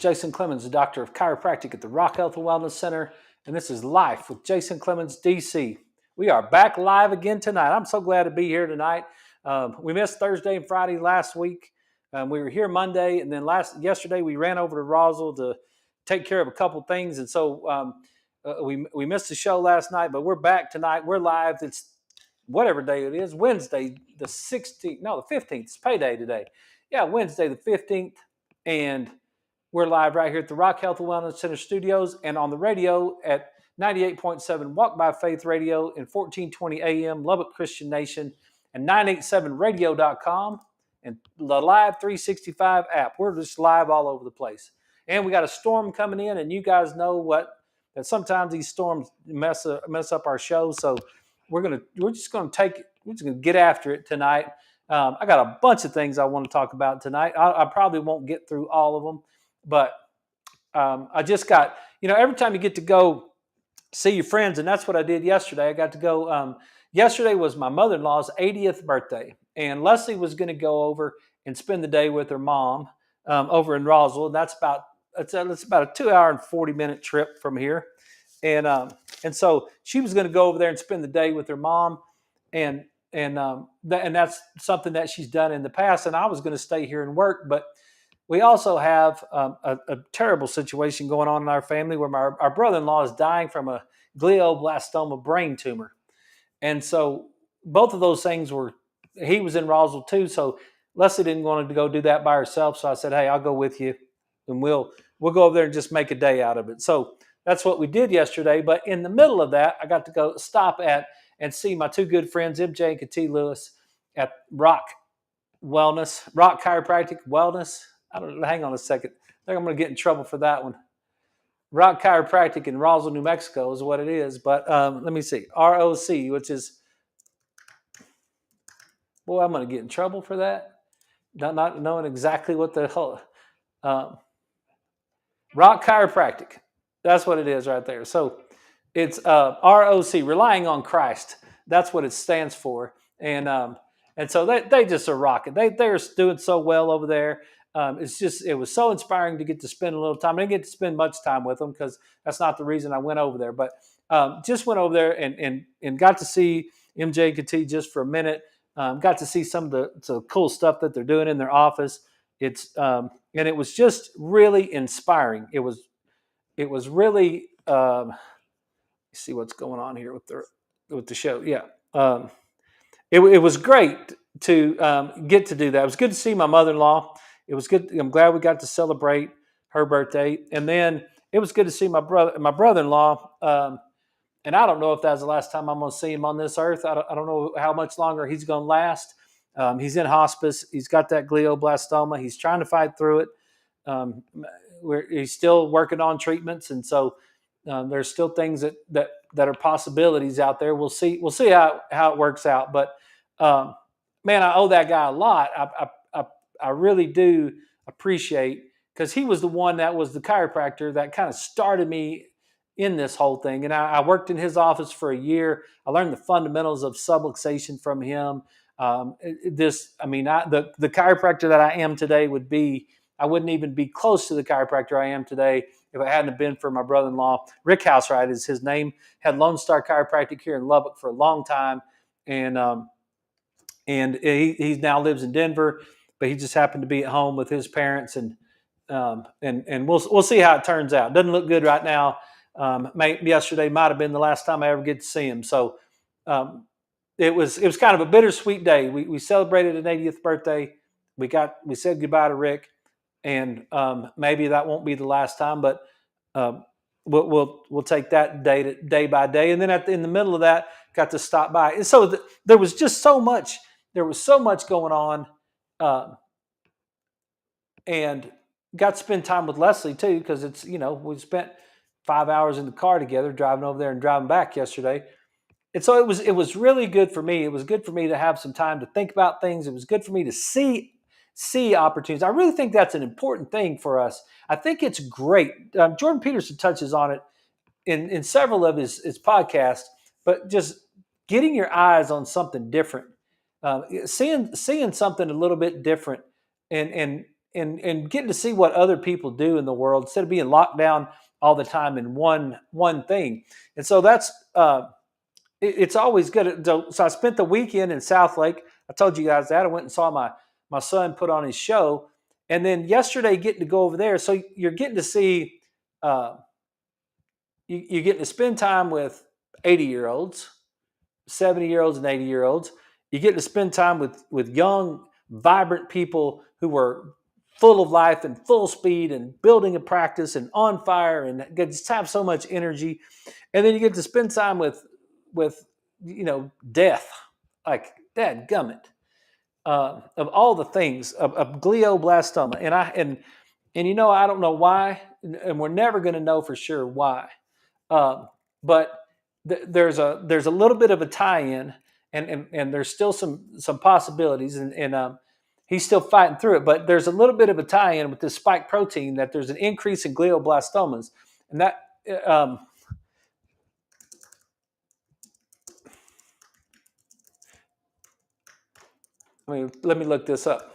Jason Clemmons, the doctor of chiropractic at the Rock Health and Wellness Center, and this is Life with Jason Clemmons, DC. We are back live again tonight. I'm so glad to be here tonight. We missed Thursday and Friday last week. We were here Monday, and then yesterday we ran over to Roswell to take care of a couple things, and so we missed the show last night, but we're back tonight. We're live. It's whatever day it is, Wednesday the 16th, no, the 15th. It's payday today. Yeah, Wednesday the 15th, and we're live right here at the Rock Health and Wellness Center studios and on the radio at 98.7 Walk by Faith Radio and 1420 AM Lubbock Christian Nation and 987radio.com and the Live 365 app. We're just live all over the place. And we got a storm coming in, and you guys know that sometimes these storms mess up our show. So we're just gonna get after it tonight. I got a bunch of things I want to talk about tonight. I probably won't get through all of them, but I just got, every time you get to go see your friends, and that's what I did yesterday. I got to go. Yesterday was my mother-in-law's 80th birthday, and Leslie was going to go over and spend the day with her mom over in Roswell. And that's about a 2-hour and 40-minute trip from here, and so she was going to go over there and spend the day with her mom, and that's something that she's done in the past. And I was going to stay here and work, but we also have a terrible situation going on in our family where our brother-in-law is dying from a glioblastoma brain tumor. And so both of those things he was in Roswell too. So Leslie didn't want to go do that by herself. So I said, hey, I'll go with you, and we'll go over there and just make a day out of it. So that's what we did yesterday. But in the middle of that, I got to go stop at and see my two good friends, MJ and Katie Lewis, at Rock Chiropractic Wellness. I don't know. Hang on a second. I think I'm going to get in trouble for that one. Rock Chiropractic in Roswell, New Mexico is what it is. But let me see. ROC, which is, boy, I'm going to get in trouble for that. Not knowing exactly what the hell. Rock Chiropractic. That's what it is right there. So it's ROC, Relying on Christ. That's what it stands for. And so they just are rocking. They're doing so well over there. It was so inspiring to get to spend a little time. I didn't get to spend much time with them because that's not the reason I went over there. But just went over there and got to see MJ and Katie just for a minute. Got to see some of the cool stuff that they're doing in their office. And it was just really inspiring. It was really. See what's going on here with the show. Yeah, it was great to get to do that. It was good to see my mother-in-law. It was good. I'm glad we got to celebrate her birthday, and then it was good to see my brother-in-law. And I don't know if that's the last time I'm going to see him on this earth. I don't know how much longer he's going to last. He's in hospice. He's got that glioblastoma. He's trying to fight through it. He's still working on treatments, and so there's still things that are possibilities out there. We'll see how it works out. But man, I owe that guy a lot. I really do appreciate, because he was the one that was the chiropractor that kind of started me in this whole thing. And I worked in his office for a year. I learned the fundamentals of subluxation from him. The chiropractor that I am today I wouldn't even be close to the chiropractor I am today if it hadn't been for my brother-in-law. Rick Housewright is his name. Had Lone Star Chiropractic here in Lubbock for a long time, and he now lives in Denver. But he just happened to be at home with his parents, and we'll see how it turns out. Doesn't look good right now. Yesterday might have been the last time I ever get to see him. So it was kind of a bittersweet day. We celebrated an 80th birthday. We said goodbye to Rick, and maybe that won't be the last time, but we'll take that day by day. And then in the middle of that, got to stop by. And so there was just so much. There was so much going on. And got to spend time with Leslie too, because it's, we spent 5 hours in the car together, driving over there and driving back yesterday. And so it was really good for me. It was good for me to have some time to think about things. It was good for me to see opportunities. I really think that's an important thing for us. I think it's great. Jordan Peterson touches on it in several of his podcasts, but just getting your eyes on something different, seeing something a little bit different, and and getting to see what other people do in the world instead of being locked down all the time in one thing. And so that's it's always good. So I spent the weekend in South Lake. I told you guys that I went and saw my son put on his show, and then yesterday getting to go over there. So you're getting to see, you're getting to spend time with 80-year-olds, 70-year-olds, and 80-year-olds. You get to spend time with young, vibrant people who are full of life and full speed and building a practice and on fire and just have so much energy. And then you get to spend time with death, like dad gummit, of all the things of glioblastoma. And I don't know why, and we're never going to know for sure why. But there's a little bit of a tie-in, and there's still some possibilities, and he's still fighting through it. But there's a little bit of a tie-in with this spike protein that there's an increase in glioblastomas, and that. Let me look this up.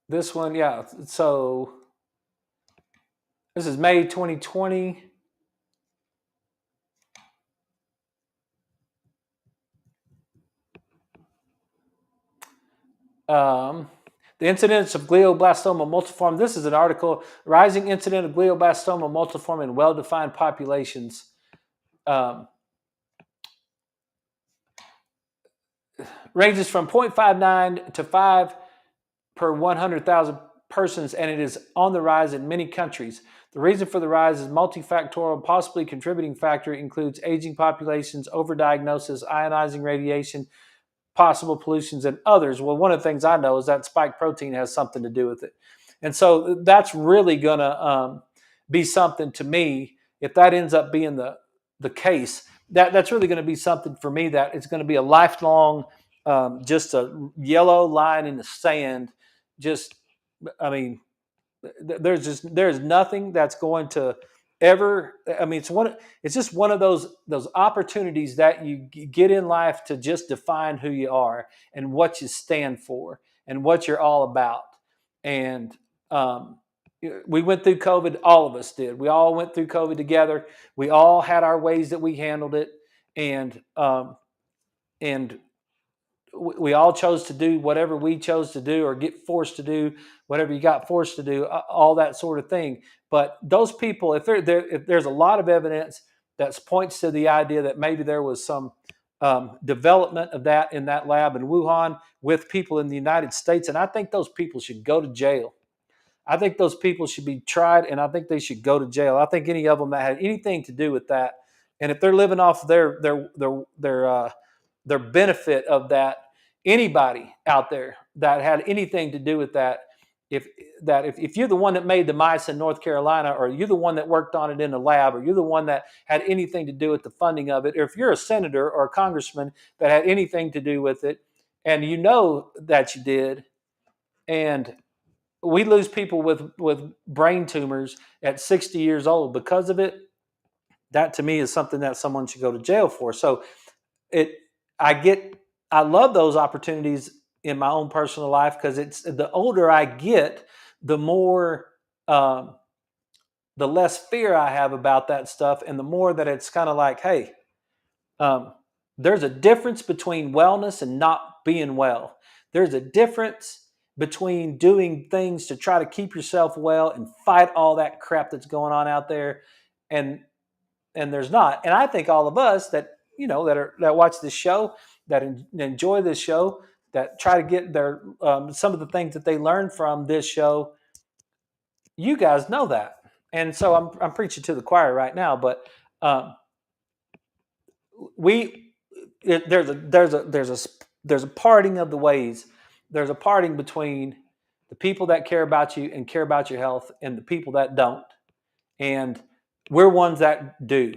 This one, yeah. So this is May 2020. The incidence of glioblastoma multiforme. This is an article, rising incident of glioblastoma multiforme in well-defined populations. Ranges from 0.59 to 5 per 100,000 persons, and it is on the rise in many countries. The reason for the rise is multifactorial. Possibly contributing factor includes aging populations, overdiagnosis, ionizing radiation, possible pollutions, and others. Well, one of the things I know is that spike protein has something to do with it. And so that's really going to be something to me. If that ends up being the case, that's really going to be something for me that it's going to be a lifelong, just a yellow line in the sand. There's nothing that's going to ever. It's just one of those opportunities that you get in life to just define who you are and what you stand for and what you're all about. And we went through COVID. All of us did. We all went through COVID together. We all had our ways that we handled it, and we all chose to do whatever we chose to do, or get forced to do whatever you got forced to do, all that sort of thing. But those people, if there's a lot of evidence that points to the idea that maybe there was some development of that in that lab in Wuhan with people in the United States, and I think those people should go to jail. I think those people should be tried, and I think they should go to jail. I think any of them that had anything to do with that, and if they're living off their benefit of that, anybody out there that had anything to do with that, if you're the one that made the mice in North Carolina, or you're the one that worked on it in the lab, or you're the one that had anything to do with the funding of it, or if you're a senator or a congressman that had anything to do with it, and you know that you did, and we lose people with brain tumors at 60 years old because of it, that to me is something that someone should go to jail for. So I love those opportunities in my own personal life, because it's the older I get, the more the less fear I have about that stuff, and the more that it's kind of like, hey, there's a difference between wellness and not being well. There's a difference between doing things to try to keep yourself well and fight all that crap that's going on out there, and there's not. And I think all of us that that watch this show, that enjoy this show, that try to get their some of the things that they learn from this show, you guys know that. And so I'm preaching to the choir right now, but there's a parting of the ways. There's a parting between the people that care about you and care about your health, and the people that don't. And we're ones that do.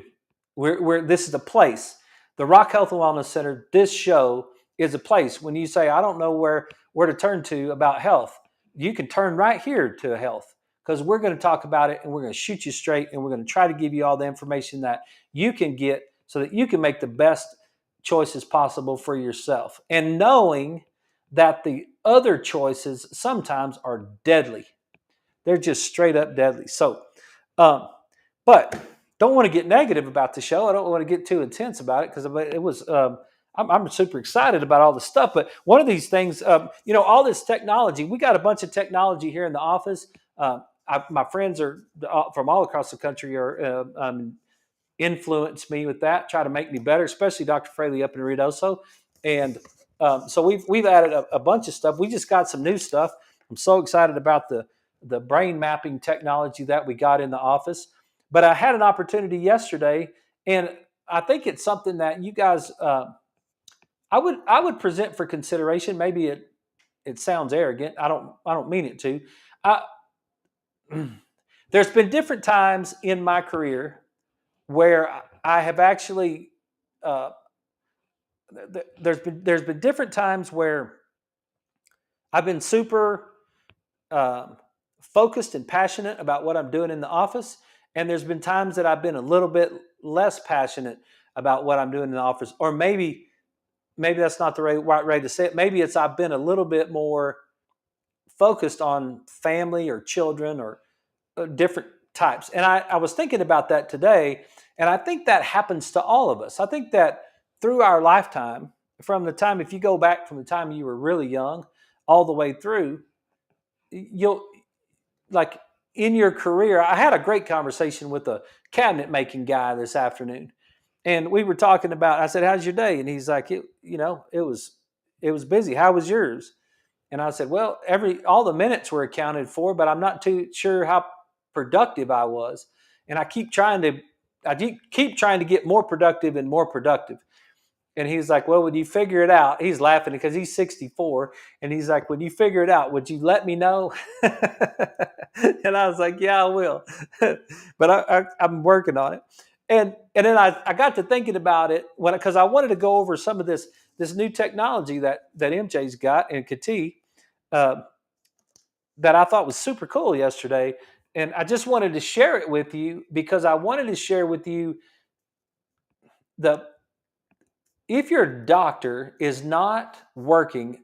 This is a place. The Rock Health and Wellness Center, this show is a place. When you say, I don't know where to turn to about health, you can turn right here to health, because we're going to talk about it and we're going to shoot you straight and we're going to try to give you all the information that you can get so that you can make the best choices possible for yourself. And knowing that the other choices sometimes are deadly. They're just straight up deadly. So, but don't want to get negative about the show. I don't want to get too intense about it because it was. I'm super excited about all the stuff. But one of these things, all this technology. We got a bunch of technology here in the office. My friends are from all across the country are influence me with that, try to make me better, especially Dr. Fraley up in Ruidoso. And so we've added a bunch of stuff. We just got some new stuff. I'm so excited about the brain mapping technology that we got in the office. But I had an opportunity yesterday, and I think it's something that you guys I would present for consideration. Maybe it sounds arrogant. I don't mean it to. There's been different times in my career where I have actually there's been different times where I've been super focused and passionate about what I'm doing in the office, and there's been times that I've been a little bit less passionate about what I'm doing in the office, or maybe that's not the right way to say it. Maybe it's I've been a little bit more focused on family or children or different types. And I was thinking about that today, and I think that happens to all of us. I think that through our lifetime, from the time, if you go back from the time you were really young all the way through, you'll, like in your career, I had a great conversation with a cabinet making guy this afternoon. And we were talking about, I said, how's your day? And he's like, it was busy. How was yours? And I said, well, all the minutes were accounted for, but I'm not too sure how productive I was. And I keep trying to get more productive and more productive. And he's like, well, when you figure it out, he's laughing because he's 64. And he's like, when you figure it out, would you let me know? And I was like, yeah, I will. But I'm working on it. And then I got to thinking about it because I wanted to go over some of this new technology that MJ's got and Kati that I thought was super cool yesterday. And I just wanted to share it with you because I wanted to share with you if your doctor is not working,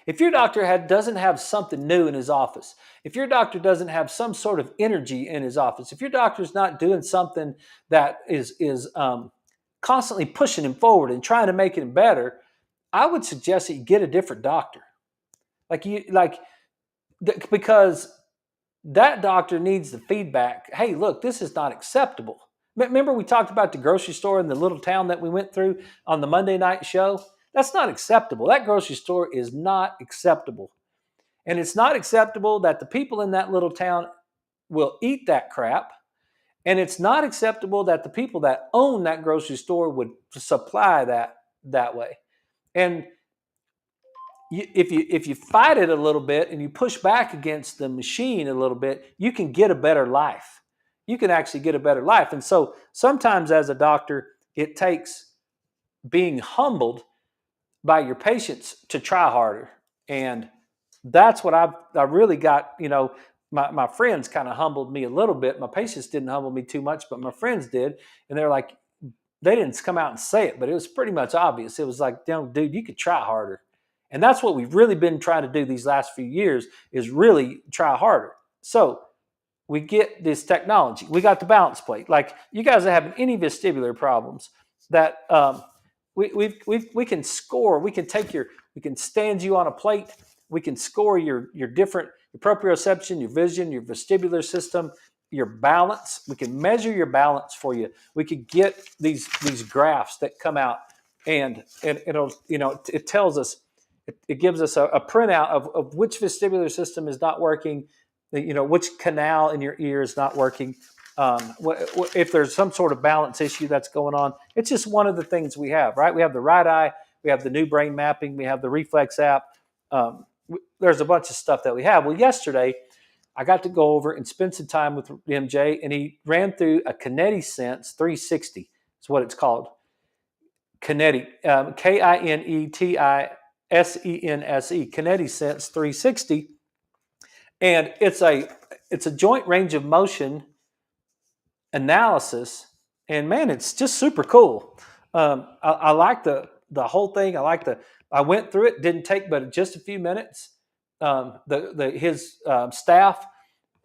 if your doctor doesn't have something new in his office, if your doctor doesn't have some sort of energy in his office, if your doctor's not doing something that is constantly pushing him forward and trying to make him better, I would suggest that you get a different doctor. Because that doctor needs the feedback. Hey, look, this is not acceptable. Remember we talked about the grocery store in the little town that we went through on the Monday night show? That's not acceptable. That grocery store is not acceptable. And it's not acceptable that the people in that little town will eat that crap. And it's not acceptable that the people that own that grocery store would supply that way. And if you fight it a little bit and you push back against the machine a little bit, you can get a better life. You can actually get a better life. And so sometimes as a doctor, it takes being humbled by your patients to try harder. And that's what I really got, my friends kind of humbled me a little bit. My patients didn't humble me too much, but my friends did. And they're like, they didn't come out and say it, but it was pretty much obvious. It was like, dude, you could try harder. And that's what we've really been trying to do these last few years is really try harder. So we get this technology. We got the balance plate. Like you guys are having any vestibular problems that we can score. We can stand you on a plate. We can score your proprioception, your vision, your vestibular system, your balance. We can measure your balance for you. We could get these graphs that come out and it'll, it tells us, it gives us a printout of which vestibular system is not working, which canal in your ear is not working. If there's some sort of balance issue that's going on, it's just one of the things we have, right? We have the right eye, we have the new brain mapping, we have the reflex app. There's a bunch of stuff that we have. Well, yesterday I got to go over and spend some time with MJ, and he ran through a KinetiSense 360. It's what it's called. Kineti, KINETISENSE, KinetiSense 360. And it's it's a joint range of motion analysis, and man, it's just super cool. I like the whole thing. I went through it. Didn't take but just a few minutes. His staff,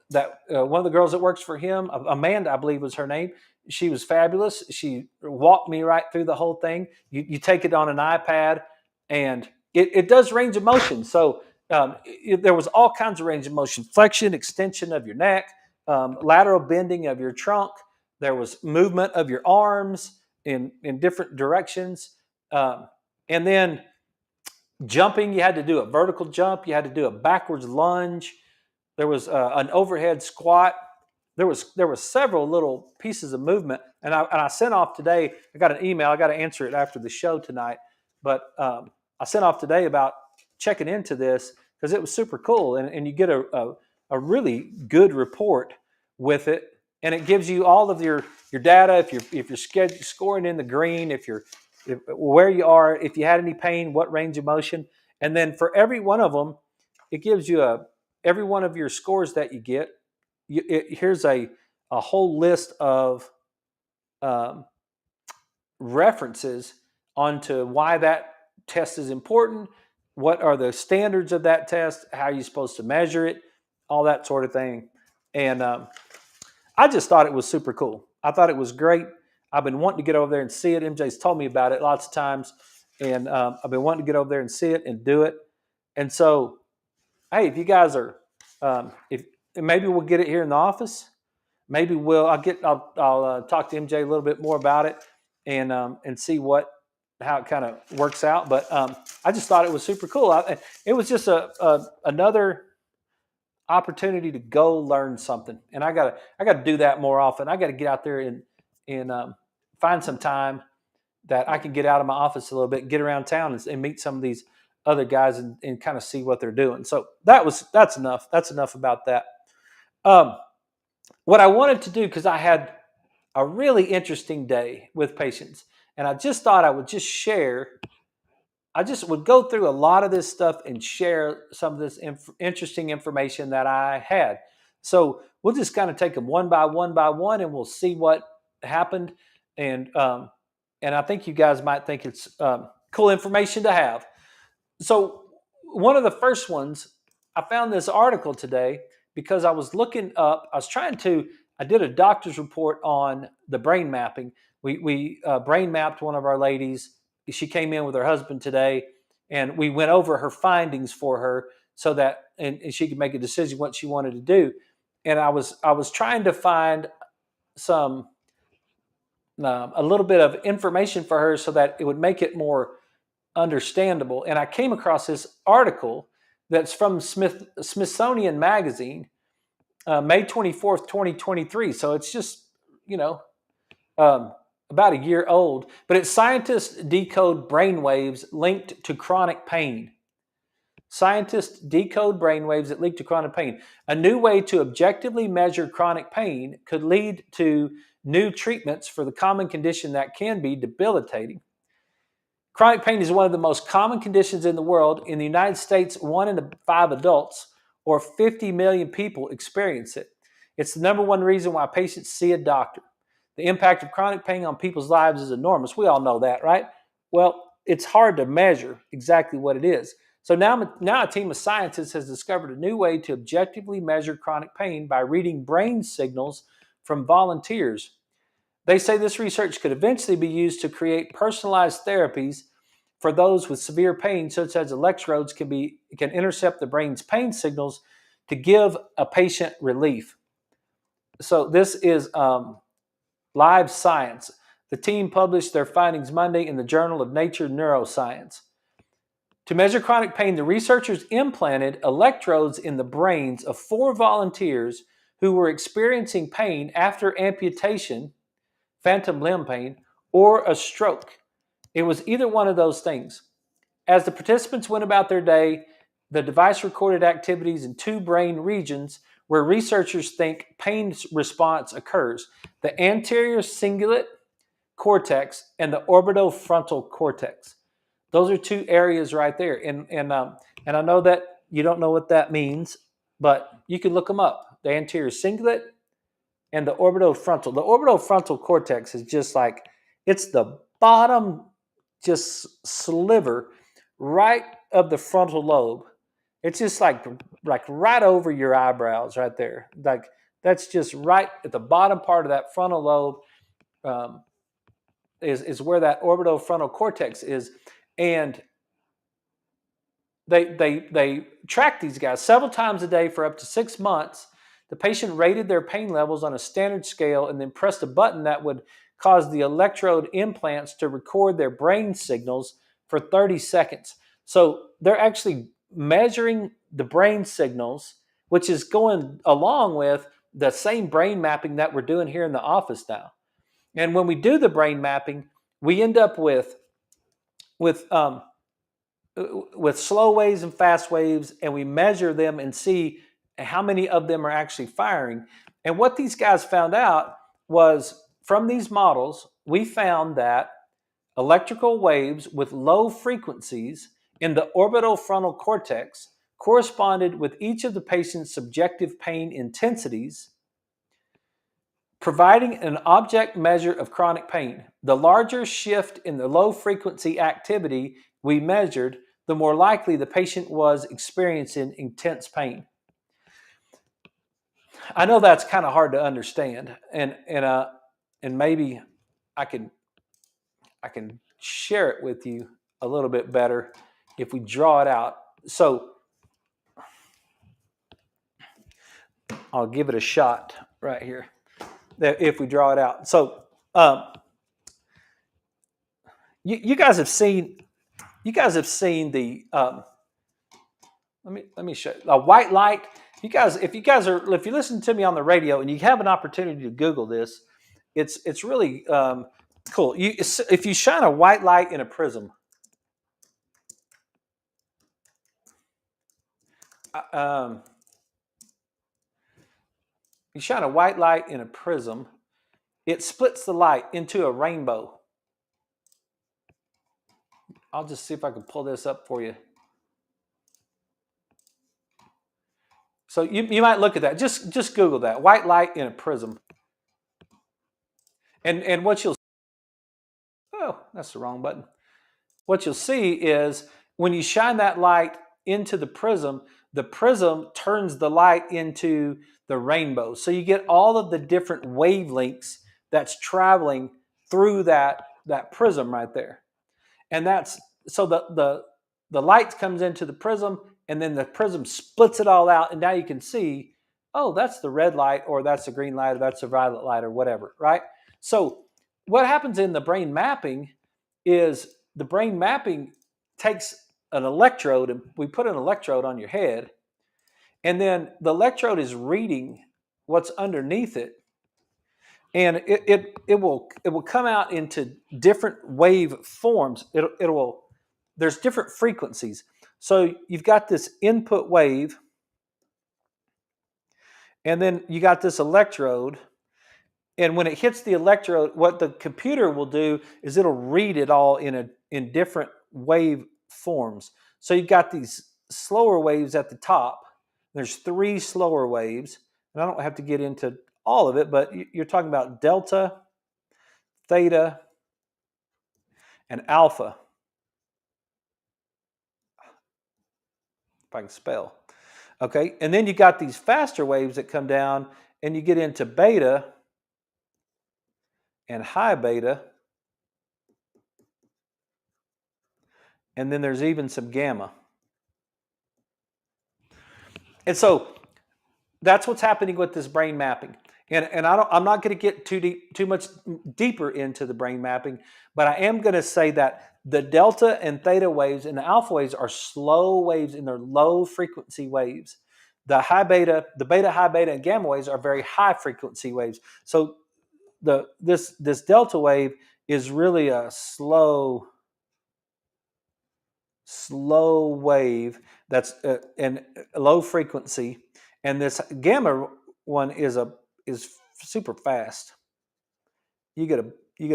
that one of the girls that works for him, Amanda, I believe was her name. She was fabulous. She walked me right through the whole thing. You take it on an iPad, and it does range of motion. So there was all kinds of range of motion: flexion, extension of your neck, lateral bending of your trunk. There was movement of your arms in different directions, and then jumping. You had to do a vertical jump. You had to do a backwards lunge. There was an overhead squat. There was several little pieces of movement, and I sent off today. I got an email. I got to answer it after the show tonight, but I sent off today about checking into this because it was super cool, and you get a really good report with it, and it gives you all of your data. If you're scoring in the green, if where you are, if you had any pain, what range of motion, and then for every one of them, it gives you every one of your scores that you get. Here's a whole list of references onto why that test is important, what are the standards of that test, how you're supposed to measure it, all that sort of thing. And I just thought it was super cool. I thought it was great. I've been wanting to get over there and see it. MJ's told me about it lots of times, and I've been wanting to get over there and see it and do it. And so, hey, if you guys are, if maybe we'll get it here in the office. Maybe I'll talk to MJ a little bit more about it and see how it kind of works out. But I just thought it was super cool. It was just another opportunity to go learn something, and I got to do that more often. I got to get out there and find some time that I can get out of my office a little bit, get around town and meet some of these other guys and kind of see what they're doing. So that's enough. That's enough about that. What I wanted to do, because I had a really interesting day with patients, and I just thought I would just share. I just would go through a lot of this stuff and share some of this interesting information that I had. So we'll just kind of take them one by one, and we'll see what happened. And I think you guys might think it's cool information to have. So one of the first ones, I found this article today because I was looking up. I did a doctor's report on the brain mapping. We brain mapped one of our ladies. She came in with her husband today, and we went over her findings for her so that and she could make a decision what she wanted to do. And I was trying to find some a little bit of information for her so that it would make it more understandable. And I came across this article that's from Smithsonian Magazine, May 24th, 2023. So it's just, about a year old. But it's Scientists Decode Brainwaves Linked to Chronic Pain. Scientists decode brainwaves that link to chronic pain. A new way to objectively measure chronic pain could lead to new treatments for the common condition that can be debilitating. Chronic pain is one of the most common conditions in the world. In the United States, 1 in 5 adults, or 50 million people, experience it. It's the number one reason why patients see a doctor. The impact of chronic pain on people's lives is enormous. We all know that, right? Well, it's hard to measure exactly what it is. So now a team of scientists has discovered a new way to objectively measure chronic pain by reading brain signals from volunteers. They say this research could eventually be used to create personalized therapies for those with severe pain, such as electrodes can intercept the brain's pain signals to give a patient relief. So this is Live Science. The team published their findings Monday in the Journal of Nature Neuroscience. To measure chronic pain, the researchers implanted electrodes in the brains of 4 volunteers who were experiencing pain after amputation, phantom limb pain, or a stroke. It was either one of those things. As the participants went about their day, the device recorded activities in 2 brain regions where researchers think pain response occurs: the anterior cingulate cortex and the orbitofrontal cortex. Those are 2 areas right there. And I know that you don't know what that means, but you can look them up. the anterior cingulate and the orbitofrontal. The orbitofrontal cortex is just like, it's the bottom just sliver right of the frontal lobe. It's just like right over your eyebrows right there. Like that's just right at the bottom part of that frontal lobe, is where that orbitofrontal cortex is. And they tracked these guys several times a day for up to 6 months. The patient rated their pain levels on a standard scale and then pressed a button that would cause the electrode implants to record their brain signals for 30 seconds. So they're actually measuring the brain signals, which is going along with the same brain mapping that we're doing here in the office now. And when we do the brain mapping, we end up with slow waves and fast waves, and we measure them and see how many of them are actually firing. And what these guys found out was, from these models, we found that electrical waves with low frequencies in the orbitofrontal cortex corresponded with each of the patient's subjective pain intensities, providing an object measure of chronic pain. The larger shift in the low frequency activity we measured, the more likely the patient was experiencing intense pain. I know that's kind of hard to understand, and maybe I can share it with you a little bit better if we draw it out. So I'll give it a shot right here if we draw it out. So you guys have seen the let me show you. A white light. If you listen to me on the radio and you have an opportunity to Google this, it's really cool. If you shine a white light in a prism, you shine a white light in a prism, it splits the light into a rainbow. I'll just see if I can pull this up for you. So you might look at that. Just Google that, white light in a prism. And what you'll, oh, that's the wrong button. What you'll see is when you shine that light into the prism turns the light into the rainbow. So you get all of the different wavelengths that's traveling through that prism right there. And that's, so the light comes into the prism, and then the prism splits it all out, and now you can see, oh, that's the red light, or that's the green light, or that's the violet light, or whatever, right? So what happens in the brain mapping is the brain mapping takes an electrode, and we put an electrode on your head, and then the electrode is reading what's underneath it, and it will come out into different wave forms. There's different frequencies. So you've got this input wave, and then you got this electrode, and when it hits the electrode, what the computer will do is it'll read it all in different wave forms. So you've got these slower waves at the top. There's 3 slower waves, and I don't have to get into all of it, but you're talking about delta, theta, and alpha. If I can spell. Okay, and then you got these faster waves that come down, and you get into beta and high beta, and then there's even some gamma. And so that's what's happening with this brain mapping. And I'm not going to get too much deeper into the brain mapping, but I am going to say that the delta and theta waves and the alpha waves are slow waves, and they're low frequency waves. The beta, high beta, and gamma waves are very high frequency waves. So this delta wave is really a slow wave that's in low frequency, and this gamma one is super fast. You get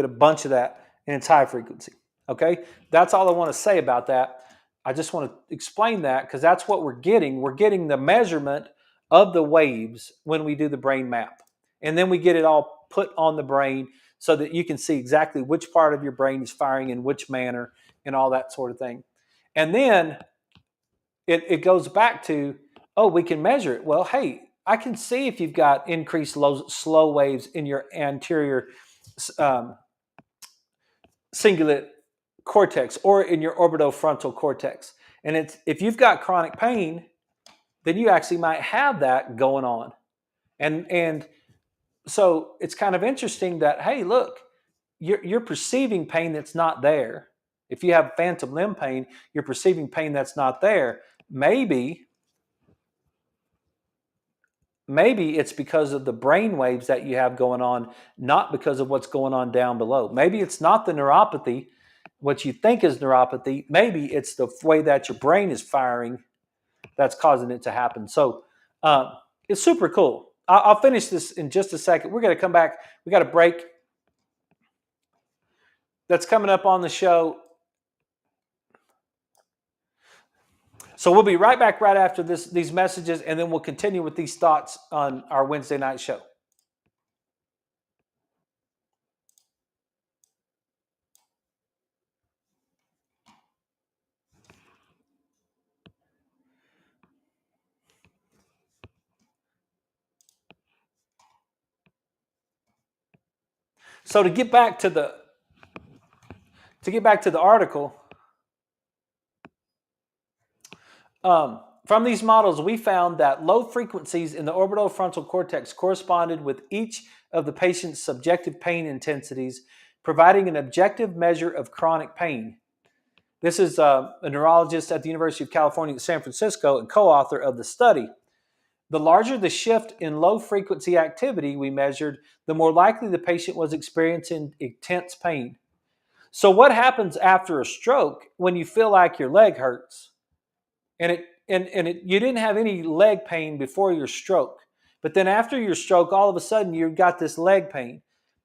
a bunch of that, and it's high frequency. Okay, that's all I want to say about that. I just want to explain that because that's what we're getting. We're getting the measurement of the waves when we do the brain map. And then we get it all put on the brain so that you can see exactly which part of your brain is firing in which manner and all that sort of thing. And then it goes back to, oh, we can measure it. Well, hey, I can see if you've got increased slow waves in your anterior um, cingulate cortex or in your orbitofrontal cortex. And it's, if you've got chronic pain, then you actually might have that going on. And so it's kind of interesting that, hey, look, you're perceiving pain that's not there. If you have phantom limb pain, you're perceiving pain that's not there. Maybe it's because of the brain waves that you have going on, not because of what's going on down below. Maybe it's not the neuropathy, what you think is neuropathy. Maybe it's the way that your brain is firing that's causing it to happen. So it's super cool. I'll finish this in just a second. We're going to come back. We got a break that's coming up on the show. So we'll be right back right after these messages, and then we'll continue with these thoughts on our Wednesday night show. So to get back to the article, from these models, we found that low frequencies in the orbitofrontal cortex corresponded with each of the patient's subjective pain intensities, providing an objective measure of chronic pain. This is a neurologist at the University of California at San Francisco and co-author of the study. The larger the shift in low-frequency activity we measured, the more likely the patient was experiencing intense pain. So what happens after a stroke when you feel like your leg hurts? And you didn't have any leg pain before your stroke. But then after your stroke, all of a sudden you've got this leg pain.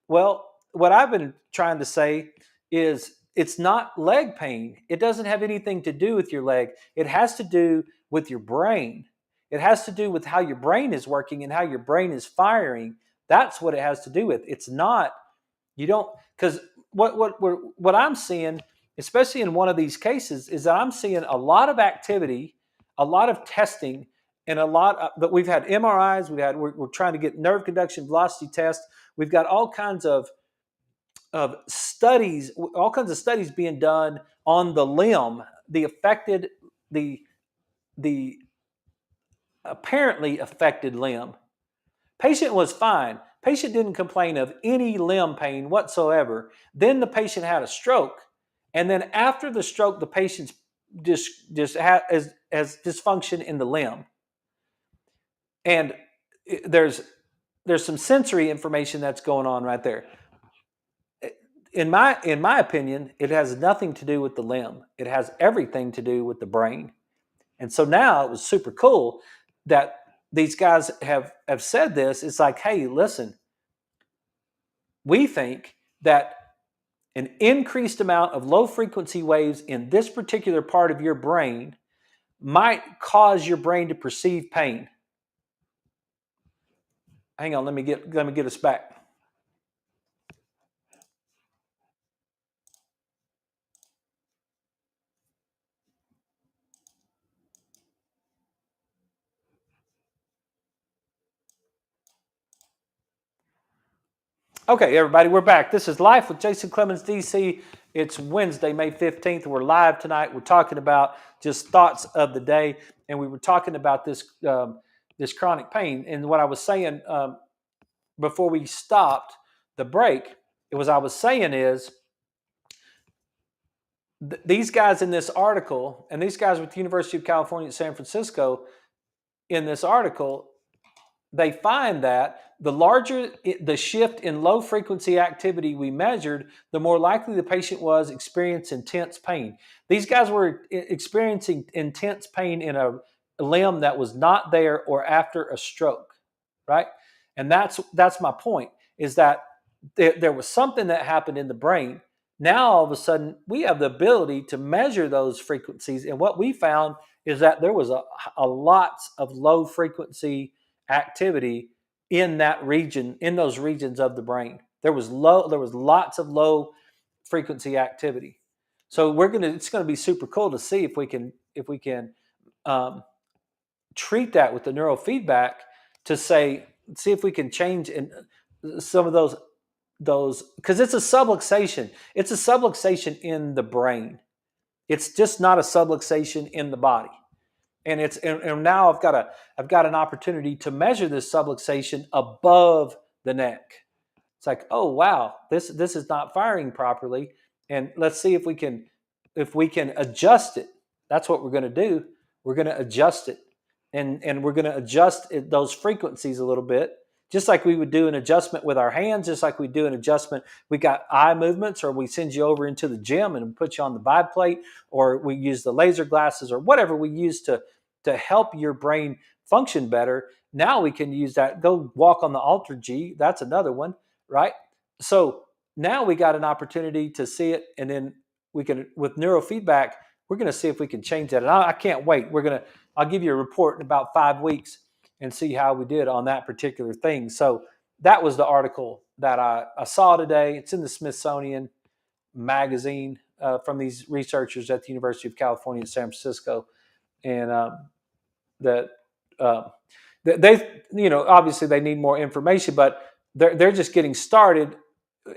Well, what I've been trying to say is it's not leg pain. It doesn't have anything to do with your leg. It has to do with your brain. It has to do with how your brain is working and how your brain is firing. That's what it has to do with. It's not, you don't, because what I'm seeing, especially in one of these cases, is that I'm seeing a lot of activity, a lot of testing, and a lot of, but we've had MRIs, we're trying to get nerve conduction velocity tests. We've got all kinds of studies, being done on the limb, the apparently affected limb. Patient was fine. Patient didn't complain of any limb pain whatsoever. Then the patient had a stroke, and then after the stroke, the patient just has dysfunction in the limb. And there's some sensory information that's going on right there. In my opinion, it has nothing to do with the limb. It has everything to do with the brain. And so now it was super cool that these guys have said this. It's like, hey, listen, we think that an increased amount of low frequency waves in this particular part of your brain might cause your brain to perceive pain. Hang on, let me get us back. Okay, everybody, we're back. This is Life with Jason Clemmons, DC. It's Wednesday, May 15th. We're live tonight. We're talking about just thoughts of the day, and we were talking about this chronic pain. And what I was saying before we stopped the break, I was saying is these guys in this article, and these guys with the University of California at San Francisco, in this article, they find that the larger the shift in low frequency activity we measured, the more likely the patient was experiencing intense pain. These guys were experiencing intense pain in a limb that was not there or after a stroke, right? And that's my point, is that there was something that happened in the brain. Now all of a sudden we have the ability to measure those frequencies, and what we found is that there was a lots of low frequency activity in that region, in those regions of the brain. There was lots of low frequency activity. So it's gonna be super cool to see if we can um, treat that with the neurofeedback to see if we can change in some of those, because it's a subluxation. It's a subluxation in the brain. It's just not a subluxation in the body. And now I've got an opportunity to measure this subluxation above the neck. It's like, oh wow, this is not firing properly, and let's see if we can adjust it. That's what we're going to do. We're going to adjust it, and we're going to adjust those frequencies a little bit, just like we would do an adjustment with our hands, just like we do an adjustment. We got eye movements, or we send you over into the gym and put you on the biplate, or we use the laser glasses, or whatever we use to help your brain function better. Now we can use that. Go walk on the Alter G. That's another one, right? So now we got an opportunity to see it, and then we can, with neurofeedback, we're going to see if we can change that. And I can't wait. I'll give you a report in about 5 weeks and see how we did on that particular thing. So that was the article that I saw today. It's in the Smithsonian magazine from these researchers at the University of California in San Francisco, and that they, obviously they need more information, but they're just getting started,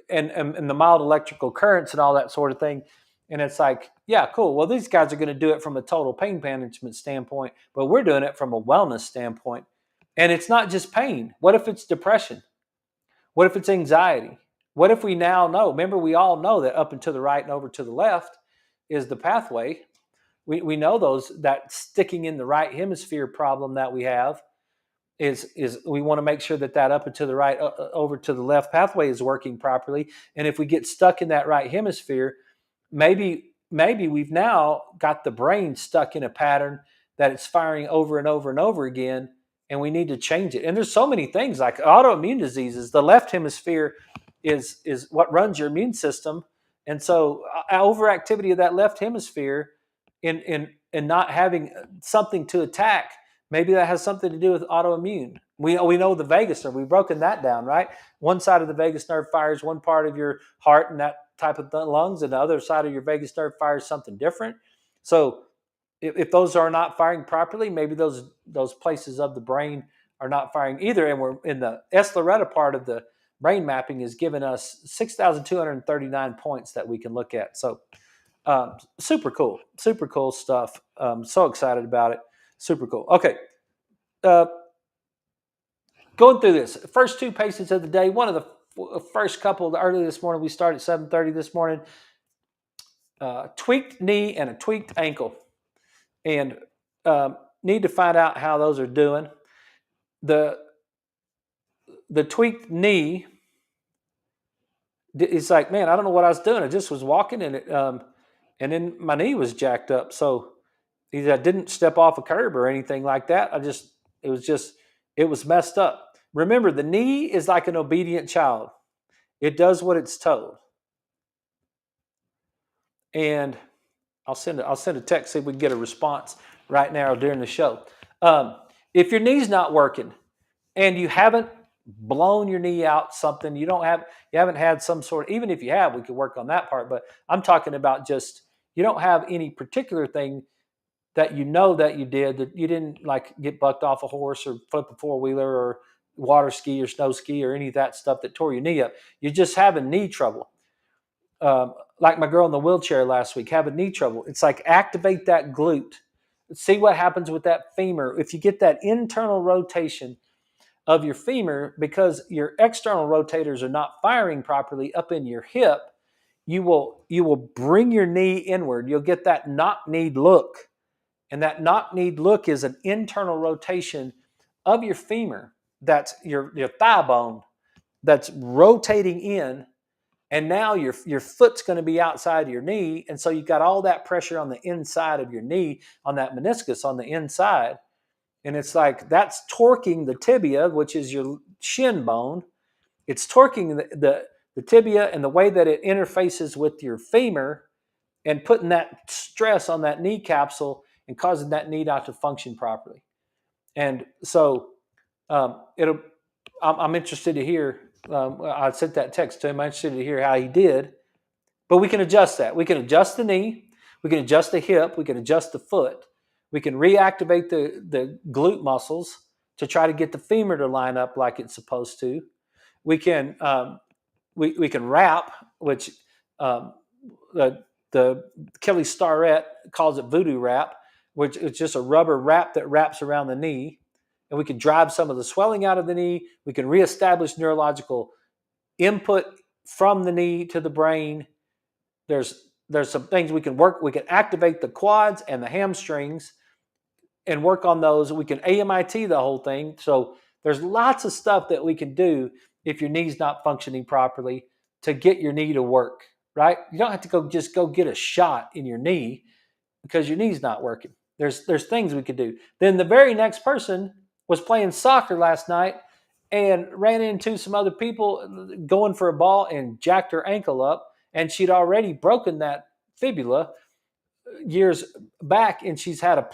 and the mild electrical currents and all that sort of thing. And it's like, yeah, cool. Well, these guys are going to do it from a total pain management standpoint, but we're doing it from a wellness standpoint. And it's not just pain. What if it's depression? What if it's anxiety? What if we now know? Remember, we all know that up and to the right and over to the left is the pathway. We know that sticking in the right hemisphere problem that we have is we want to make sure that up and to the right, over to the left pathway is working properly. And if we get stuck in that right hemisphere, maybe we've now got the brain stuck in a pattern that it's firing over and over and over again, and we need to change it. And there's so many things like autoimmune diseases. The left hemisphere is what runs your immune system, and so overactivity of that left hemisphere in not having something to attack, maybe that has something to do with autoimmune. We know the vagus nerve. We've broken that down, right? One side of the vagus nerve fires one part of your heart and that type of lungs, and the other side of your vagus nerve fires something different. So if those are not firing properly, maybe those places of the brain are not firing either. And we're in the S-Loretta part of the brain mapping is giving us 6,239 points that we can look at. So super cool stuff. So excited about it. Super cool. Okay. Going through this, first 2 patients of the day. One of the first couple early this morning, we started at 7:30 this morning. Tweaked knee and a tweaked ankle, and need to find out how those are doing. The tweaked knee, it's like, man, I don't know what I was doing. I just was walking, and and then my knee was jacked up. So I didn't step off a curb or anything like that. It was messed up. Remember, the knee is like an obedient child. It does what it's told. And I'll send a text, see if we can get a response right now during the show. If your knee's not working and you haven't blown your knee out something, you haven't had some sort, even if you have, we could work on that part. But I'm talking about just, you don't have any particular thing that that you did, that you didn't like get bucked off a horse or flip a four-wheeler or water ski or snow ski or any of that stuff that tore your knee up. You're just having knee trouble. Like my girl in the wheelchair last week, having knee trouble. It's like activate that glute. See what happens with that femur. If you get that internal rotation of your femur, because your external rotators are not firing properly up in your hip, you will bring your knee inward. You'll get that knock-kneed look. And that knock-kneed look is an internal rotation of your femur. That's your thigh bone that's rotating in. And now your foot's going to be outside of your knee. And so you've got all that pressure on the inside of your knee, on that meniscus on the inside. And it's like that's torquing the tibia, which is your shin bone. It's torquing the tibia and the way that it interfaces with your femur and putting that stress on that knee capsule and causing that knee not to function properly. And so I'm interested to hear. I sent that text to him. I'm interested to hear how he did. But we can adjust that. We can adjust the knee. We can adjust the hip. We can adjust the foot. We can reactivate the glute muscles to try to get the femur to line up like it's supposed to. We can we can wrap, which the Kelly Starrett calls it voodoo wrap, which is just a rubber wrap that wraps around the knee. And we can drive some of the swelling out of the knee. We can reestablish neurological input from the knee to the brain. There's some things we can work. We can activate the quads and the hamstrings and work on those. We can AMIT the whole thing. So there's lots of stuff that we can do if your knee's not functioning properly to get your knee to work, right? You don't have to go get a shot in your knee because your knee's not working. There's things we could do. Then the very next person was playing soccer last night and ran into some other people going for a ball and jacked her ankle up. And she'd already broken that fibula years back, and she's had a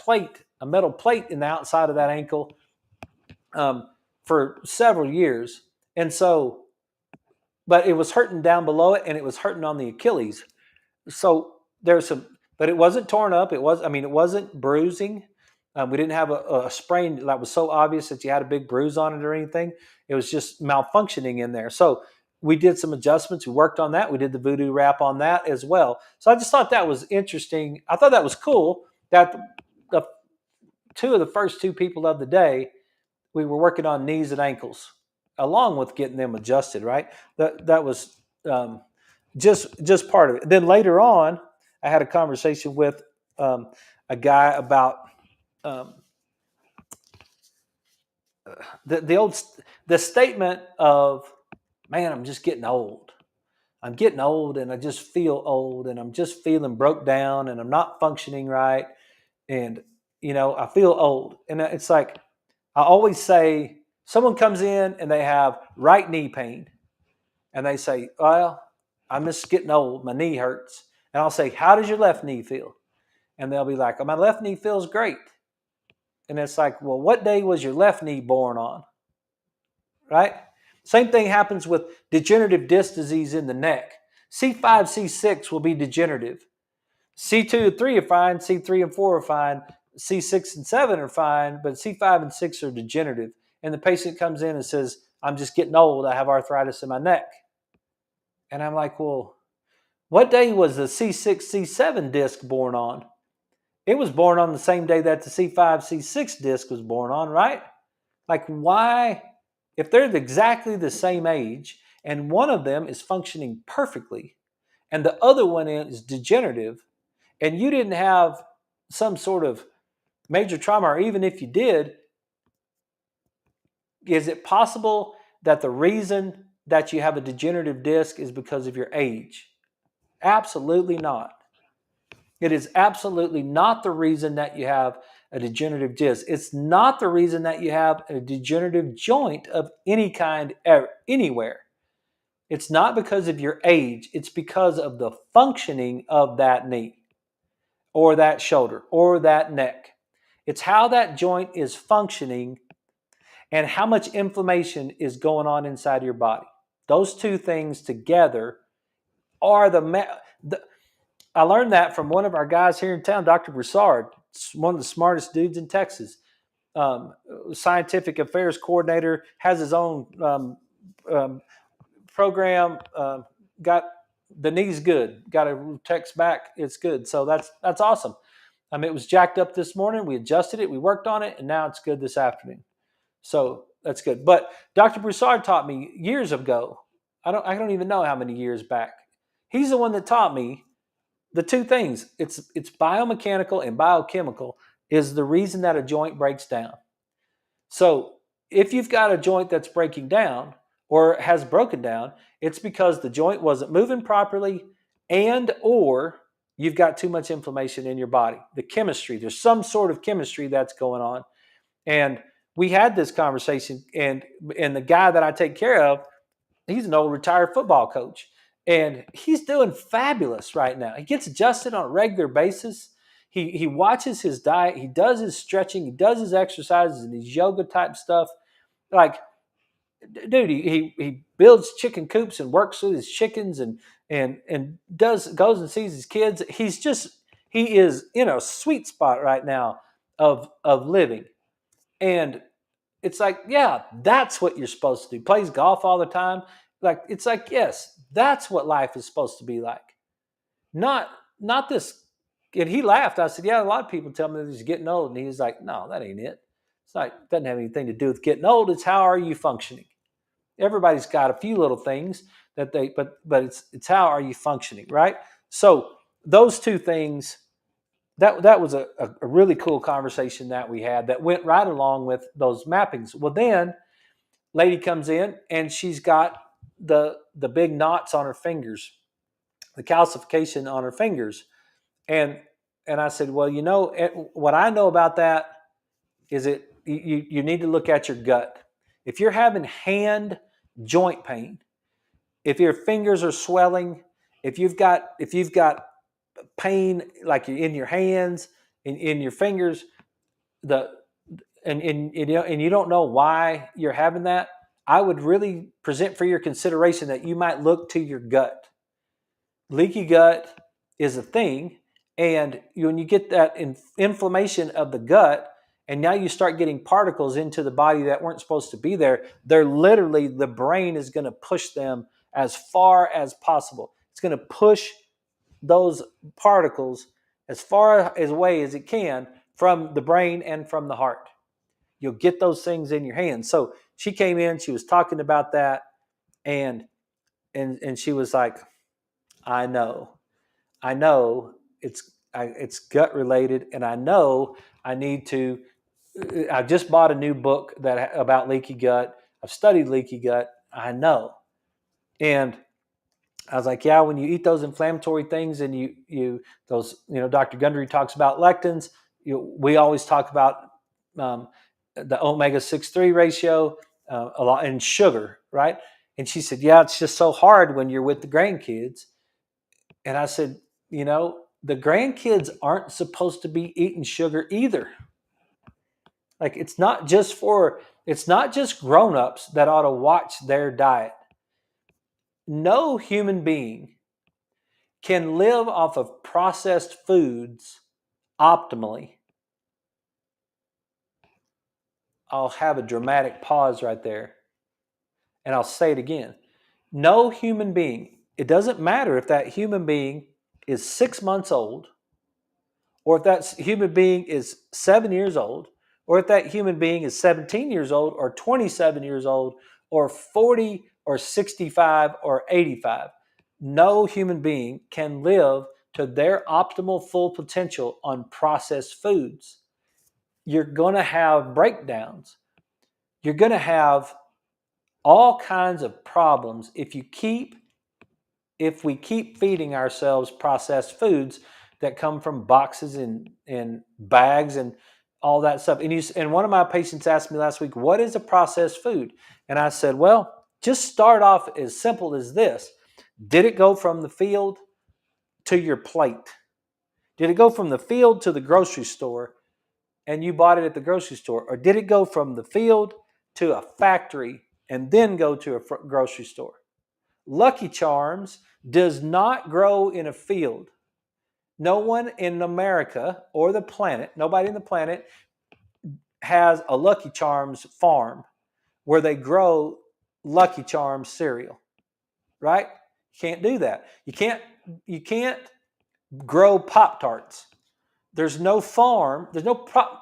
metal plate in the outside of that ankle for several years. And so, but it was hurting down below it, and it was hurting on the Achilles. So there's some, but it wasn't torn up. It wasn't bruising. We didn't have a sprain that was so obvious that you had a big bruise on it or anything. It was just malfunctioning in there. So we did some adjustments. We worked on that. We did the voodoo wrap on that as well. So I just thought that was interesting. I thought that was cool that the two of the first two people of the day, we were working on knees and ankles along with getting them adjusted, right? That was just part of it. Then later on, I had a conversation with a guy about the statement of, man, I'm just getting old. I'm getting old and I just feel old and I'm just feeling broke down and I'm not functioning right. And, I feel old. And it's like, I always say, someone comes in and they have right knee pain and they say, well, I'm just getting old. My knee hurts. And I'll say, how does your left knee feel? And they'll be like, oh, my left knee feels great. And it's like, well, what day was your left knee born on? Right? Same thing happens with degenerative disc disease in the neck. C5, C6 will be degenerative. C2 and 3 are fine. C3 and 4 are fine. C6 and 7 are fine, but C5 and 6 are degenerative. And the patient comes in and says, I'm just getting old. I have arthritis in my neck. And I'm like, well, what day was the C6, C7 disc born on? It was born on the same day that the C5, C6 disc was born on, right? Like, why? If they're exactly the same age and one of them is functioning perfectly and the other one is degenerative and you didn't have some sort of major trauma, or even if you did, is it possible that the reason that you have a degenerative disc is because of your age? Absolutely not. It is absolutely not the reason that you have a degenerative disc. It's not the reason that you have a degenerative joint of any kind anywhere. It's not because of your age. It's because of the functioning of that knee or that shoulder or that neck. It's how that joint is functioning and how much inflammation is going on inside your body. Those two things together are I learned that from one of our guys here in town, Dr. Broussard, one of the smartest dudes in Texas. Scientific affairs coordinator, has his own program. Got the knee's good. Got a text back. It's good. So that's awesome. It was jacked up this morning. We adjusted it. We worked on it, and now it's good this afternoon. So that's good. But Dr. Broussard taught me years ago. I don't even know how many years back. He's the one that taught me the two things. It's biomechanical and biochemical is the reason that a joint breaks down. So if you've got a joint that's breaking down or has broken down, it's because the joint wasn't moving properly and or you've got too much inflammation in your body. The chemistry, there's some sort of chemistry that's going on. And we had this conversation, and the guy that I take care of, he's an old retired football coach. And he's doing fabulous right now. He gets adjusted on a regular basis. he watches his diet, he does his stretching, he does his exercises and his yoga type stuff. Like, dude, he builds chicken coops and works with his chickens and goes and sees his kids. He is in a sweet spot right now of living. And it's like, yeah, that's what you're supposed to do. Plays golf all the time. Like, it's like, yes, that's what life is supposed to be like. Not not this. And he laughed. I said, yeah, a lot of people tell me that he's getting old. And he was like, no, that ain't it. It's like, it doesn't have anything to do with getting old. It's how are you functioning? Everybody's got a few little things but it's how are you functioning, right? So those two things, that was a really cool conversation that we had that went right along with those mappings. Well, then lady comes in and she's got the big knots on her fingers, the calcification on her fingers, and I said, well, what I know about that is you need to look at your gut. If you're having hand joint pain, if your fingers are swelling, if you've got pain like in your hands, in your fingers, the and you don't know why you're having that, I would really present for your consideration that you might look to your gut. Leaky gut is a thing, and when you get that inflammation of the gut, and now you start getting particles into the body that weren't supposed to be there, they're literally, the brain is going to push them as far as possible. It's going to push those particles as far away as it can from the brain and from the heart. You'll get those things in your hands. So she came in, she was talking about that, and she was like, I know. I know it's gut related, and I know I need to. I just bought a new book about leaky gut. I've studied leaky gut. I know, and I was like, yeah, when you eat those inflammatory things, and Dr. Gundry talks about lectins. We always talk about the omega-6-3 ratio a lot, and sugar, right? And she said, yeah, it's just so hard when you're with the grandkids. And I said, the grandkids aren't supposed to be eating sugar either. Like, it's not just grown-ups that ought to watch their diet. No human being can live off of processed foods optimally. I'll have a dramatic pause right there, and I'll say it again. No human being, it doesn't matter if that human being is 6 months old, or if that human being is 7 years old, or if that human being is 17 years old, or 27 years old, or 40, or 65, or 85. No human being can live to their optimal full potential on processed foods. You're going to have breakdowns. You're going to have all kinds of problems if we keep feeding ourselves processed foods that come from boxes and bags and all that stuff. And one of my patients asked me last week, what is a processed food? And I said, well, just start off as simple as this. Did it go from the field to your plate? Did it go from the field to the grocery store and you bought it at the grocery store? Or did it go from the field to a factory and then go to a grocery store? Lucky Charms does not grow in a field. No one in America or the planet, nobody in the planet has a Lucky Charms farm where they grow Lucky Charms cereal, right? You can't do that. You can't grow Pop-Tarts. There's no farm.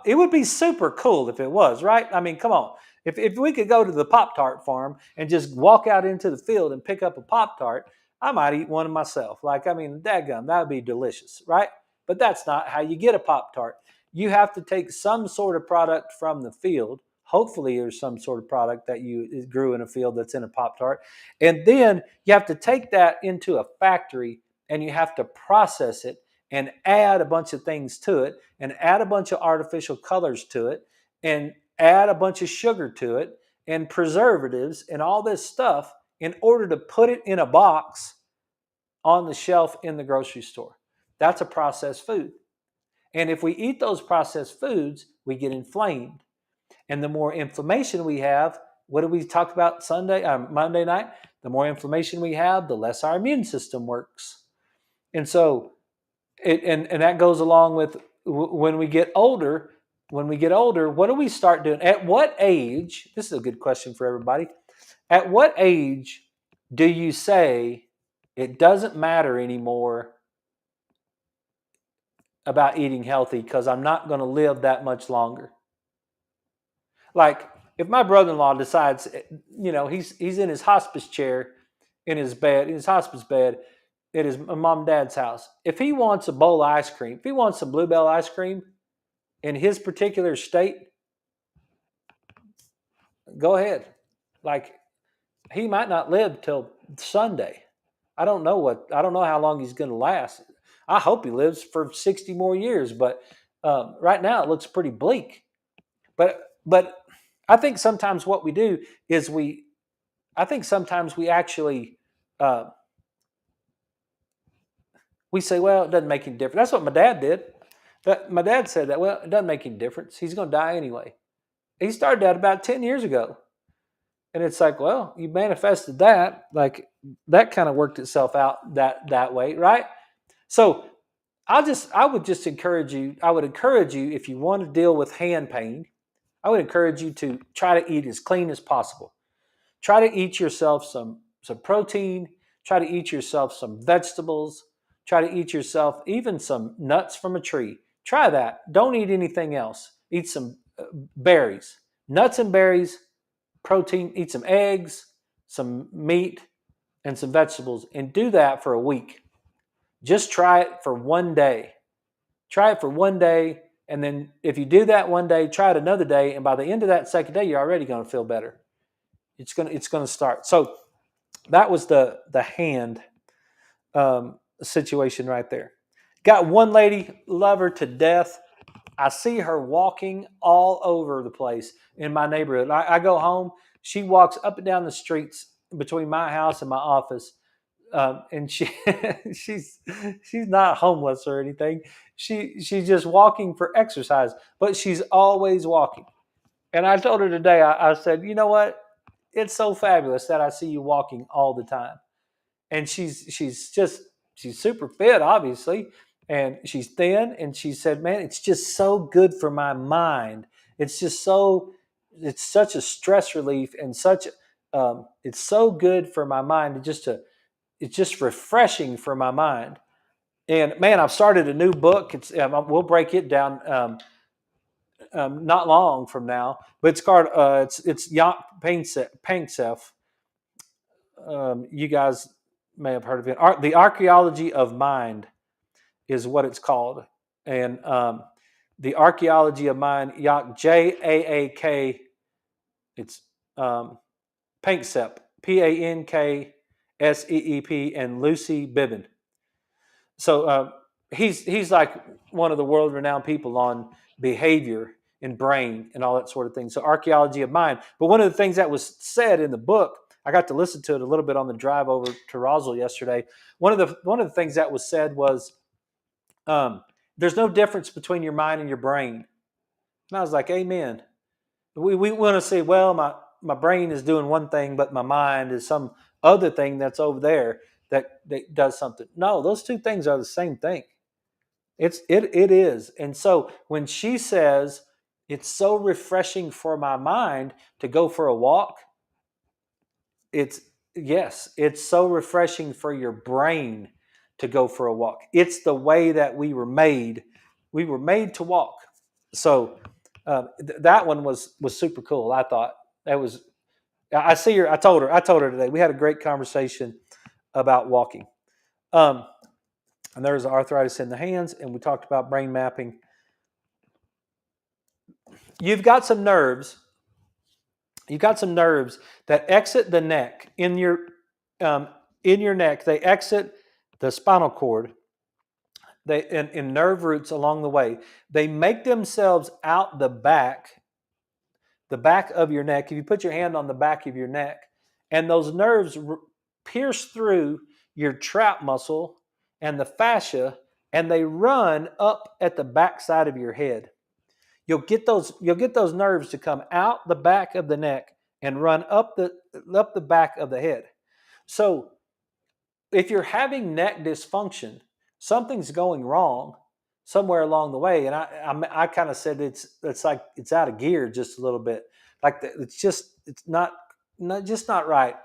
It would be super cool if it was, right? I mean, come on. If we could go to the Pop-Tart farm and just walk out into the field and pick up a Pop-Tart, I might eat one myself. Dadgum, that would be delicious, right? But that's not how you get a Pop-Tart. You have to take some sort of product from the field. Hopefully there's some sort of product that you grew in a field that's in a Pop-Tart. And then you have to take that into a factory and you have to process it and add a bunch of things to it and add a bunch of artificial colors to it and add a bunch of sugar to it and preservatives and all this stuff in order to put it in a box on the shelf in the grocery store. That's a processed food. And if we eat those processed foods, we get inflamed. And the more inflammation we have, what did we talk about Monday night? The more inflammation we have, the less our immune system works. And so, and that goes along with when we get older. When we get older, what do we start doing? At what age? This is a good question for everybody. At what age do you say it doesn't matter anymore about eating healthy because I'm not going to live that much longer? Like if my brother-in-law decides, he's in his hospice chair, in his hospice bed, at his mom and dad's house. If he wants a bowl of ice cream, if he wants some Bluebell ice cream in his particular state, go ahead. Like he might not live till Sunday. I don't know how long he's going to last. I hope he lives for 60 more years, but right now it looks pretty bleak. But I think sometimes what we do is we actually we say, well, it doesn't make any difference. That's what my dad did. My dad said that, well, it doesn't make any difference. He's going to die anyway. He started that about 10 years ago. And it's like, well, you manifested that. Like that kind of worked itself out that way, right? So I would encourage you if you want to deal with hand pain, I would encourage you to try to eat as clean as possible. Try to eat yourself some protein. Try to eat yourself some vegetables. Try to eat yourself even some nuts from a tree. Try that. Don't eat anything else. Eat some berries, nuts and berries, protein. Eat some eggs, some meat, and some vegetables, and do that for a week. Just try it for one day. Try it for one day, and then if you do that one day, try it another day, and by the end of that second day, you're already going to feel better. It's going to start. So that was the hand situation right there. Got one lady, love her to death. I see her walking all over the place in my neighborhood. I go home. She walks up and down the streets between my house and my office, and she's not homeless or anything. She's just walking for exercise, but she's always walking. And I told her today, I said, you know what? It's so fabulous that I see you walking all the time. And she's super fit, obviously, and she's thin. And she said, man, it's just so good for my mind. It's such a stress relief and it's so good for my mind it's just refreshing for my mind. And man, I've started a new book. We'll break it down not long from now, but it's called it's Jan Panksepp. You guys may have heard of it. The Archaeology of Mind is what it's called, and the Archaeology of Mind, Jaak. It's Panksepp, Panksepp, and Lucy Bibbin. So he's like one of the world-renowned people on behavior and brain and all that sort of thing. So Archaeology of Mind. But one of the things that was said in the book, I got to listen to it a little bit on the drive over to Roswell yesterday. One of the things that was said was, there's no difference between your mind and your brain. And I was like, amen. We want to say, well, my brain is doing one thing, but my mind is some other thing that's over there that does something. No, those two things are the same thing. It is. And so when she says it's so refreshing for my mind to go for a walk, it's so refreshing for your brain to go for a walk. It's the way that we were made. We were made to walk. So that one was super cool. I thought that was. I see her. I told her today. We had a great conversation about walking. And there's arthritis in the hands, and we talked about brain mapping. You've got some nerves. You've got some nerves that exit the neck in your neck. They exit the spinal cord. They in nerve roots along the way. They make themselves out the back of your neck. If you put your hand on the back of your neck, and those nerves pierce through your trap muscle and the fascia and they run up at the backside of your head. You'll get those nerves to come out the back of the neck and run up the back of the head. So if you're having neck dysfunction, something's going wrong somewhere along the way. And I kind of said it's like it's out of gear just a little bit. Like it's not right,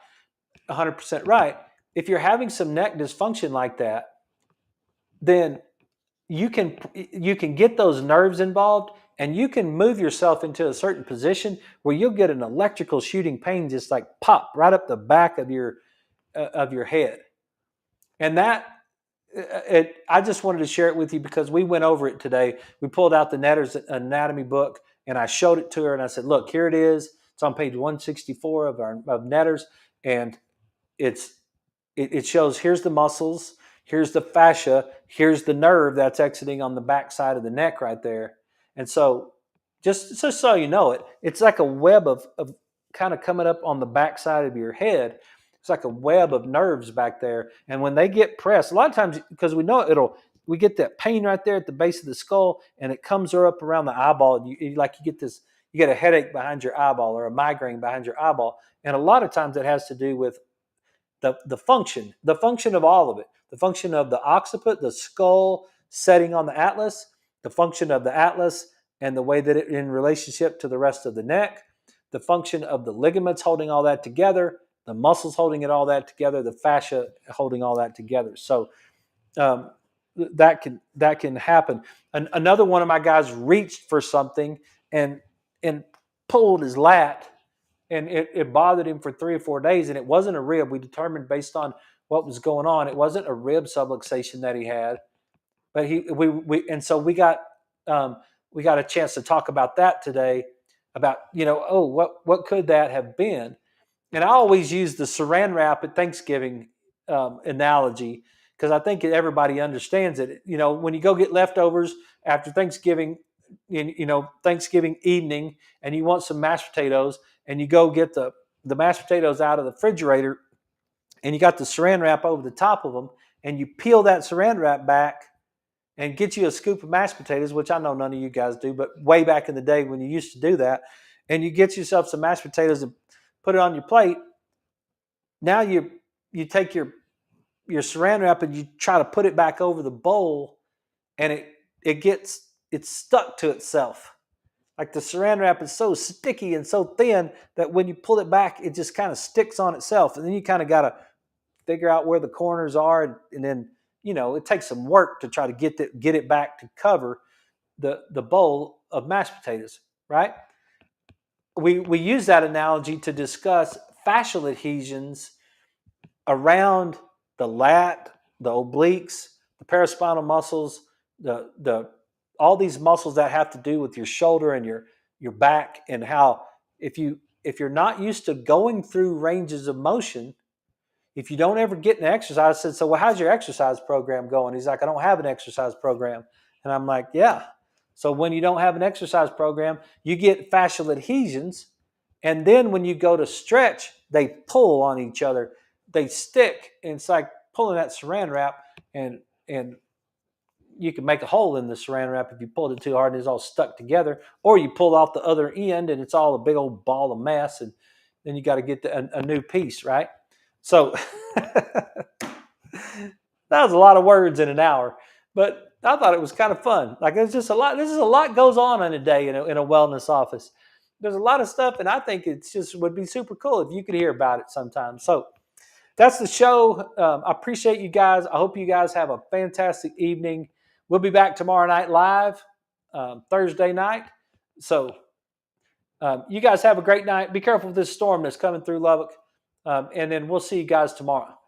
100% right. If you're having some neck dysfunction like that, then you can get those nerves involved, and you can move yourself into a certain position where you'll get an electrical shooting pain just like pop right up the back of your head. And I just wanted to share it with you because we went over it today. We pulled out the Netter's anatomy book, and I showed it to her, and I said, "Look, here it is. It's on page 164 of Netter's, and it shows here's the muscles, here's the fascia, here's the nerve that's exiting on the back side of the neck right there." And so, just so you know it's like a web of kind of coming up on the back side of your head. It's like a web of nerves back there. And when they get pressed, a lot of times, because we know we get that pain right there at the base of the skull, and it comes up around the eyeball. And you get a headache behind your eyeball or a migraine behind your eyeball. And a lot of times it has to do with the function of all of it, the function of the occiput, the skull setting on the atlas, the function of the atlas and the way that it in relationship to the rest of the neck, the function of the ligaments holding all that together, the muscles holding it all that together, the fascia holding all that together. So that can happen. Another one of my guys reached for something and pulled his lat, and it bothered him for 3 or 4 days, and it wasn't a rib. We determined based on what was going on, it wasn't a rib subluxation that he had, but so we got a chance to talk about that today, about what could that have been. And I always use the Saran wrap at Thanksgiving analogy because I think everybody understands it. When you go get leftovers after Thanksgiving, Thanksgiving evening, and you want some mashed potatoes, and you go get the mashed potatoes out of the refrigerator, and you got the Saran wrap over the top of them, and you peel that Saran wrap back and get you a scoop of mashed potatoes, which I know none of you guys do, but way back in the day when you used to do that, and you get yourself some mashed potatoes and put it on your plate. Now you take your Saran wrap and you try to put it back over the bowl, and it's stuck to itself. Like the Saran wrap is so sticky and so thin that when you pull it back, it just kind of sticks on itself. And then you kind of got to figure out where the corners are, and then it takes some work to try to get it back to cover the bowl of mashed potatoes, right? We use that analogy to discuss fascial adhesions around the lat, the obliques, the paraspinal muscles, the all these muscles that have to do with your shoulder and your back, and how if you're not used to going through ranges of motion, if you don't ever get an exercise. I said, "So, well, how's your exercise program going?" He's like, "I don't have an exercise program." And I'm like, "Yeah." So when you don't have an exercise program, you get fascial adhesions, and then when you go to stretch, they pull on each other, they stick, and it's like pulling that Saran wrap, and you can make a hole in the Saran wrap if you pulled it too hard and it's all stuck together, or you pull off the other end and it's all a big old ball of mess, and then you got to get a new piece, right? So that was a lot of words in an hour, but I thought it was kind of fun. Like there's just a lot. This is a lot goes on in a day in a wellness office. There's a lot of stuff, and I think it's just would be super cool if you could hear about it sometime. So that's the show. I appreciate you guys. I hope you guys have a fantastic evening. We'll be back tomorrow night live, Thursday night. So you guys have a great night. Be careful with this storm that's coming through Lubbock. And then we'll see you guys tomorrow.